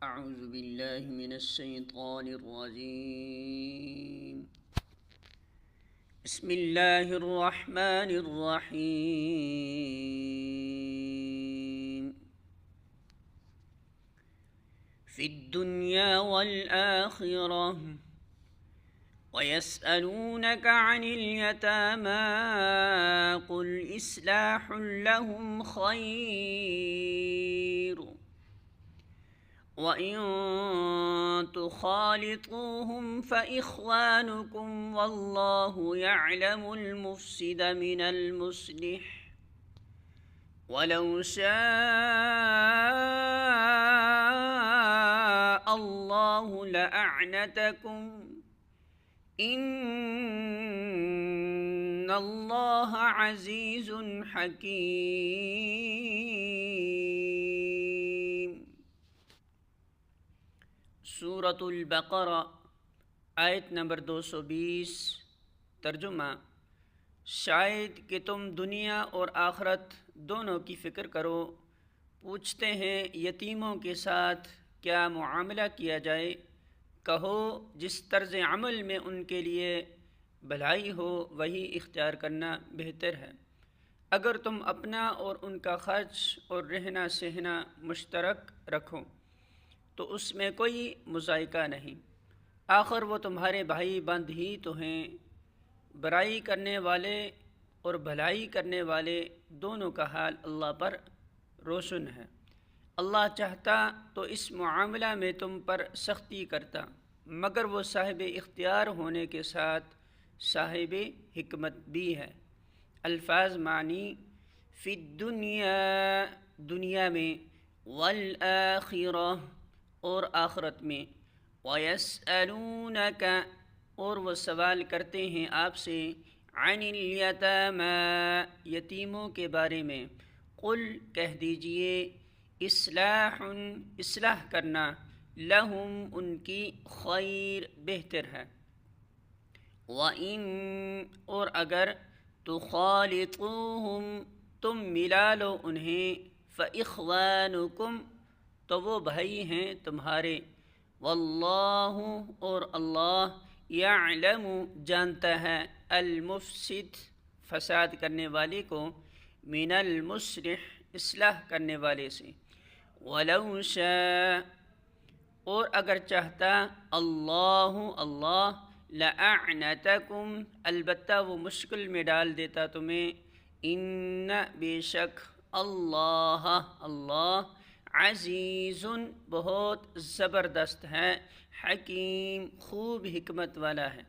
أعوذ بالله من الشيطان الرجيم. بسم الله الرحمن الرحيم. في الدنيا والآخرة ويسألونك عن اليتامى قل إصلاح لهم خير وإن تخالطوهم فإخوانكم والله يعلم المفسد من المصلح ولو شاء الله لأعنتكم إن الله عزيز حكيم. سورۃ البقرہ آیت نمبر 220. ترجمہ: شاید کہ تم دنیا اور آخرت دونوں کی فکر کرو. پوچھتے ہیں یتیموں کے ساتھ کیا معاملہ کیا جائے؟ کہو جس طرز عمل میں ان کے لیے بھلائی ہو وہی اختیار کرنا بہتر ہے. اگر تم اپنا اور ان کا خرچ اور رہنا سہنا مشترک رکھو تو اس میں کوئی مضائقہ نہیں. آخر وہ تمہارے بھائی بند ہی تو ہیں. برائی کرنے والے اور بھلائی کرنے والے دونوں کا حال اللہ پر روشن ہے. اللہ چاہتا تو اس معاملہ میں تم پر سختی کرتا، مگر وہ صاحب اختیار ہونے کے ساتھ صاحب حکمت بھی ہے. الفاظ معنی: فی الدنیا دنیا میں، والآخرہ اور آخرت میں، وَيَسْأَلُونَكَ اور وہ سوال کرتے ہیں آپ سے، عن الیتامی یتیموں کے بارے میں. قل کہہ دیجئے، اصلاح کرنا، لہم ان کی، خیر بہتر ہے. وَإِن اور اگر تخالطوہم تم ملا لو انہیں، فإخوانکم تو وہ بھائی ہیں تمہارے. واللہ اور اللہ، یعلم جانتا ہے، المفسد فساد کرنے والے کو، من المصلح اصلاح کرنے والے سے. ولو شاء اور اگر چاہتا، اللہ لأعنتکم البتہ وہ مشکل میں ڈال دیتا تمہیں. ان بے شک اللہ عزیز بہت زبردست ہے، حکیم خوب حکمت والا ہے.